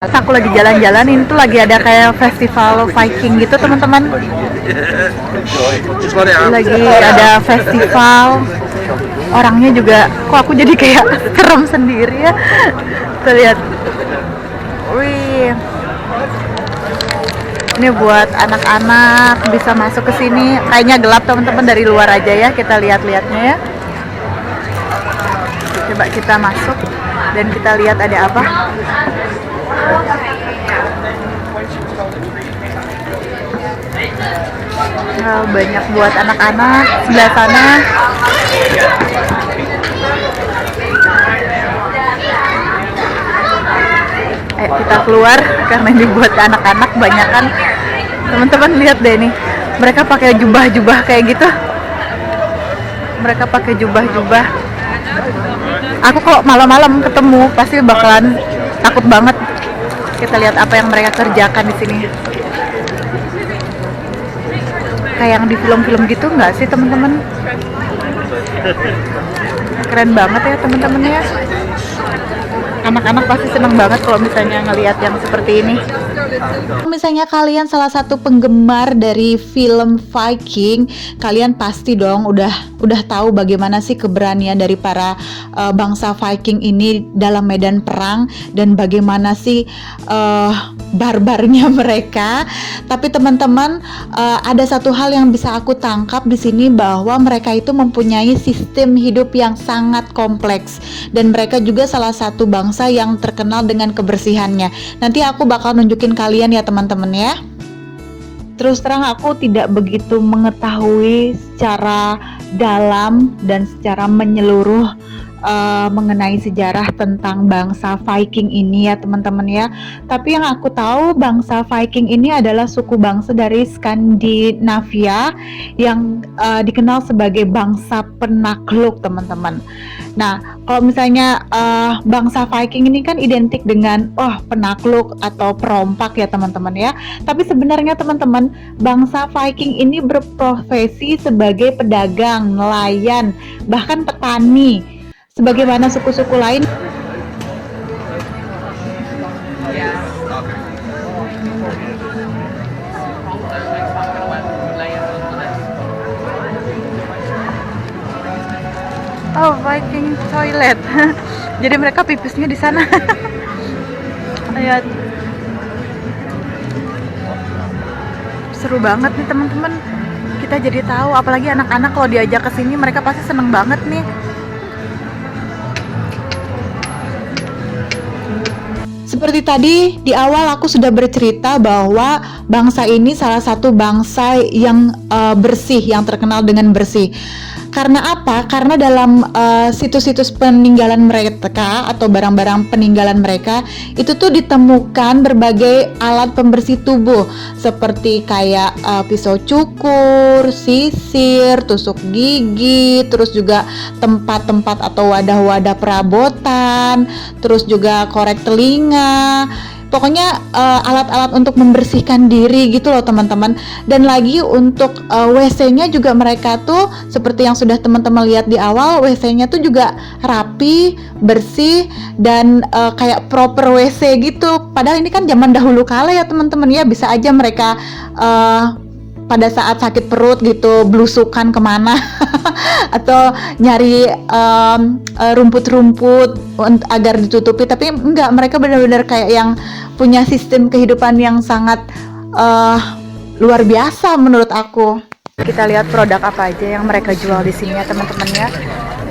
Aku lagi jalan-jalan, ini tuh lagi ada kayak festival Viking gitu teman-teman. Lagi ada festival, orangnya juga, kok aku jadi kayak serem sendiri ya. Kita lihat, wih, ini buat anak-anak bisa masuk ke sini. Kayaknya gelap teman-teman, dari luar aja ya, kita lihat-lihatnya ya. Coba kita masuk dan kita lihat ada apa. Banyak buat anak-anak sebelah sana. Ayo kita keluar karena ini buat anak-anak banyak kan. Teman-teman lihat deh nih, mereka pakai jubah-jubah kayak gitu. Mereka pakai jubah-jubah. Aku kok malam-malam ketemu pasti bakalan takut banget. Kita lihat apa yang mereka kerjakan di sini. Kayak yang di film-film gitu nggak sih teman-teman? Keren banget ya teman-teman ya. Anak-anak pasti senang banget kalau misalnya ngelihat yang seperti ini. Misalnya kalian salah satu penggemar dari film Viking, kalian pasti dong udah tahu bagaimana sih keberanian dari para bangsa Viking ini dalam medan perang dan bagaimana sih barbarnya mereka. Tapi teman-teman, ada satu hal yang bisa aku tangkap di sini, bahwa mereka itu mempunyai sistem hidup yang sangat kompleks dan mereka juga salah satu bangsa yang terkenal dengan kebersihannya. Nanti aku bakal nunjukin kalian ya teman-teman ya. Terus terang aku tidak begitu mengetahui secara dalam dan secara menyeluruh mengenai sejarah tentang bangsa Viking ini ya teman-teman ya. Tapi yang aku tahu, bangsa Viking ini adalah suku bangsa dari Skandinavia yang dikenal sebagai bangsa penakluk teman-teman. Nah, kalau misalnya bangsa Viking ini kan identik dengan penakluk atau perompak ya teman-teman ya. Tapi sebenarnya teman-teman, bangsa Viking ini berprofesi sebagai pedagang, nelayan, bahkan petani, sebagaimana suku-suku lain. Oh, Viking toilet. Jadi mereka pipisnya di sana. Lihat. Seru banget nih teman-teman. Kita jadi tahu, apalagi anak-anak kalau diajak ke sini mereka pasti seneng banget nih. Seperti tadi di awal aku sudah bercerita bahwa bangsa ini salah satu bangsa yang bersih, yang terkenal dengan bersih. Karena apa? Karena dalam situs-situs peninggalan mereka atau barang-barang peninggalan mereka itu tuh ditemukan berbagai alat pembersih tubuh seperti kayak pisau cukur, sisir, tusuk gigi, terus juga tempat-tempat atau wadah-wadah perabotan, terus juga korek telinga. Pokoknya alat-alat untuk membersihkan diri gitu loh teman-teman. Dan lagi untuk WC-nya juga mereka tuh seperti yang sudah teman-teman lihat di awal, WC-nya tuh juga rapi, bersih, dan kayak proper WC gitu. Padahal ini kan zaman dahulu kala ya teman-teman ya, bisa aja mereka pada saat sakit perut gitu blusukan kemana atau nyari rumput-rumput agar ditutupi. Tapi enggak, mereka benar-benar kayak yang punya sistem kehidupan yang sangat luar biasa menurut aku. Kita lihat produk apa aja yang mereka jual di sini ya teman-teman ya.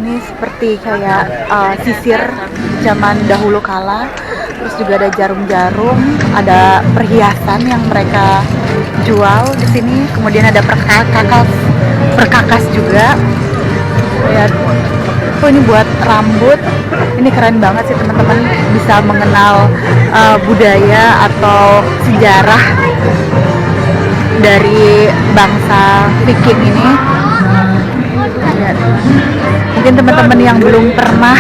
Ini seperti kayak sisir zaman dahulu kala. Terus juga ada jarum-jarum, ada perhiasan yang mereka jual di sini. Kemudian ada perkakas juga. Lihat, ini buat rambut. Ini keren banget sih teman-teman, bisa mengenal budaya atau sejarah dari bangsa Viking ini. Lihat. Mungkin teman-teman yang belum pernah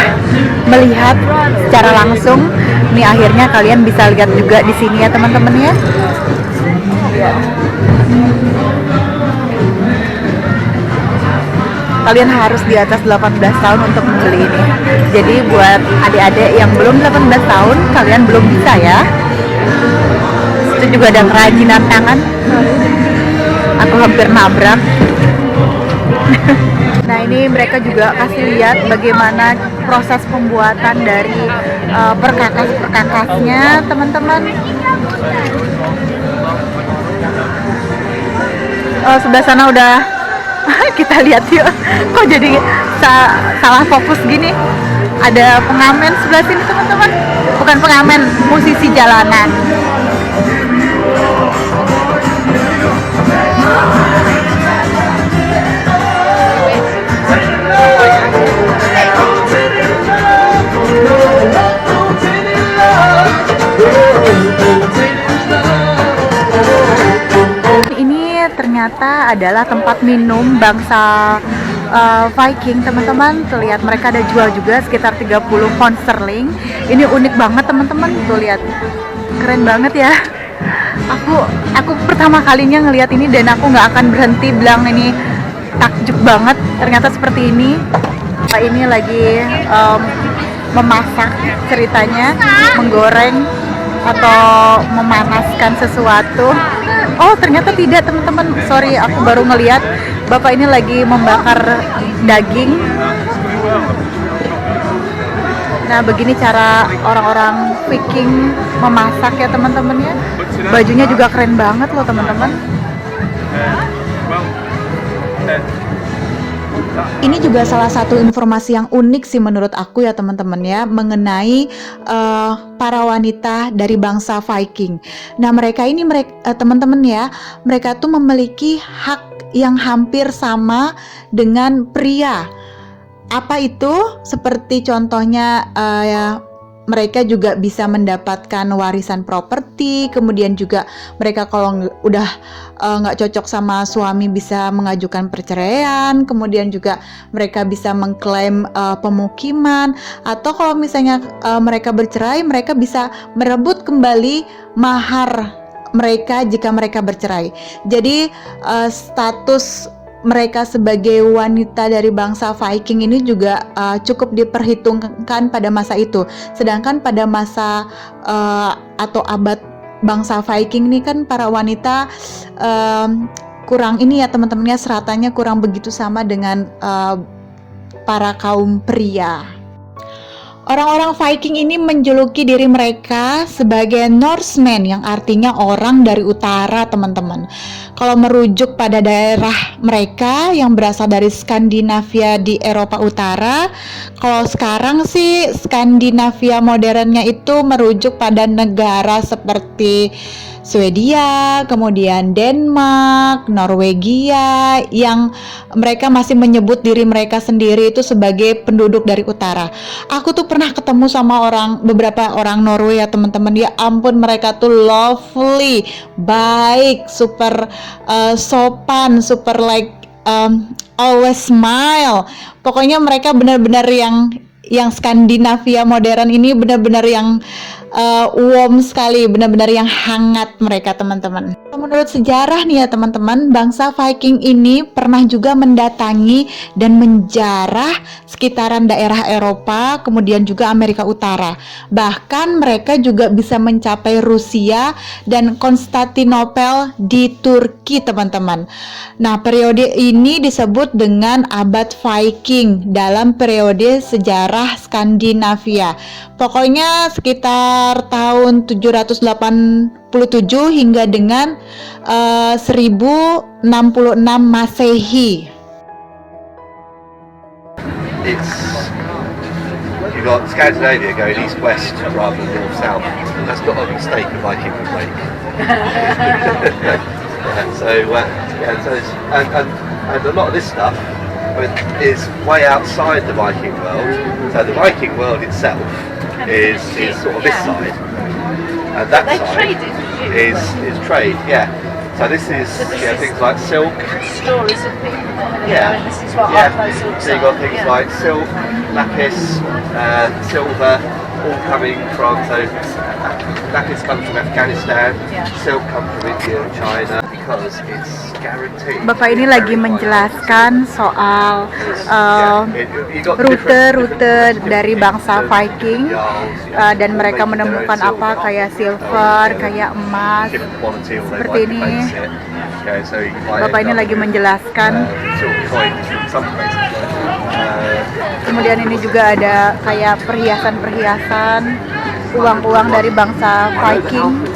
melihat secara langsung, ini akhirnya kalian bisa lihat juga di sini ya teman-teman ya. Kalian harus di atas 18 tahun untuk membeli ini. Jadi buat adik-adik yang belum 18 tahun, kalian belum bisa ya. situ juga ada kerajinan tangan. Aku hampir nabrak. Nah, ini mereka juga kasih lihat bagaimana proses pembuatan dari perkakas-perkakasnya, teman-teman. Oh, sebelah sana udah kita lihat yuk. Kok jadi salah fokus gini? Ada pengamen sebelah sini, teman-teman. Bukan pengamen, musisi jalanan. Ini ternyata adalah tempat minum bangsa Viking, teman-teman. Tuh lihat, mereka ada jual juga sekitar 30 pound sterling. Ini unik banget, teman-teman. Tuh lihat, keren banget ya. Aku pertama kalinya ngelihat ini dan aku nggak akan berhenti bilang ini takjub banget. Ternyata seperti ini. Ini lagi memasak ceritanya, menggoreng atau memanaskan sesuatu. Oh, ternyata tidak, teman-teman. Sorry, aku baru ngelihat bapak ini lagi membakar daging. Nah, begini cara orang-orang Viking memasak ya, teman-teman ya. Bajunya juga keren banget loh, teman-teman. Ini juga salah satu informasi yang unik sih menurut aku ya, teman-teman ya, mengenai para wanita dari bangsa Viking. Nah, mereka ini teman-teman ya, mereka tuh memiliki hak yang hampir sama dengan pria. Apa itu? Seperti contohnya mereka juga bisa mendapatkan warisan properti, kemudian juga mereka kalau udah nggak cocok sama suami bisa mengajukan perceraian, kemudian juga mereka bisa mengklaim pemukiman, atau kalau misalnya mereka bercerai, mereka bisa merebut kembali mahar mereka jika mereka bercerai. Jadi status mereka sebagai wanita dari bangsa Viking ini juga cukup diperhitungkan pada masa itu. Sedangkan pada masa atau abad bangsa Viking ini kan para wanita kurang ini ya, teman-temannya, seratannya kurang begitu sama dengan para kaum pria. Orang-orang Viking ini menjuluki diri mereka sebagai Norsemen, yang artinya orang dari utara, teman-teman. Kalau merujuk pada daerah mereka yang berasal dari Skandinavia di Eropa Utara, kalau sekarang sih Skandinavia modernnya itu merujuk pada negara seperti Swedia, kemudian Denmark, Norwegia, yang mereka masih menyebut diri mereka sendiri itu sebagai penduduk dari utara. Aku tuh pernah ketemu sama beberapa orang Norway ya, teman-teman. Ya ampun, mereka tuh lovely, baik, super sopan, super always smile. Pokoknya mereka benar-benar yang Skandinavia modern ini benar-benar yang warm sekali, benar-benar yang hangat mereka, teman-teman. Menurut sejarah nih ya, teman-teman, bangsa Viking ini pernah juga mendatangi dan menjarah sekitaran daerah Eropa, kemudian juga Amerika Utara. Bahkan mereka juga bisa mencapai Rusia dan Konstantinopel di Turki, teman-teman. Nah, periode ini disebut dengan abad Viking dalam periode sejarah Skandinavia. Pokoknya sekitar tahun 787 hingga dengan 1066 Masehi. You've got Scandinavia going east-west rather than north-south. That's not a mistake a Viking would make. And a lot of this stuff is way outside the Viking world. So the Viking world itself is sort of this side, and that side is trade. Yeah. So this is things like silk. Stories of people. Yeah. This is what Yeah. our clothes look So you've got things like silk, lapis, silver, all coming from That is comes from Afghanistan. Yeah. Silk comes from India and China because it's guaranteed. Bapak ini lagi menjelaskan soal rute-rute dari bangsa Viking dan mereka menemukan apa kayak silver, kayak emas. Seperti ini. Bapak ini lagi menjelaskan. Kemudian ini juga ada kayak perhiasan-perhiasan, uang-uang dari bangsa Viking.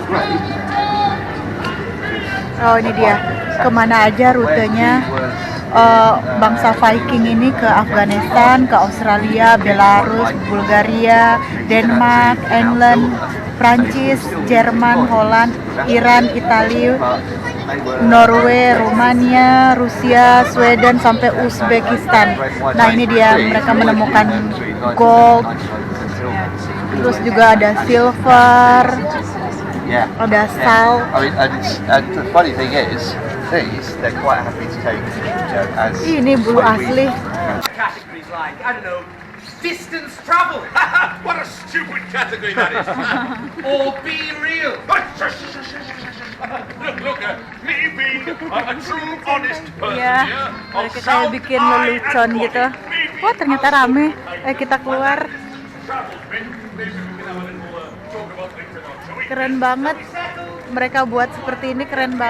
Oh, ini dia. Kemana aja rutenya bangsa Viking ini, ke Afghanistan, ke Australia, Belarus, Bulgaria, Denmark, England, Prancis, Jerman, Holland, Iran, Italia, Norway, Rumania, Rusia, Sweden, sampai Uzbekistan. Nah, ini dia, mereka menemukan gold, terus juga ada silver, ada salt. I mean, and the funny thing is, these they're quite happy to take as Ini bulu asli. Categories like, I don't know, distance travel. What a stupid category that is. Or be real. Look, me being a true, honest person. Iya, mereka kayak bikin lelucon gitu. Wah, ternyata rame. Kita keluar. Keren banget. Mereka buat seperti ini, keren banget.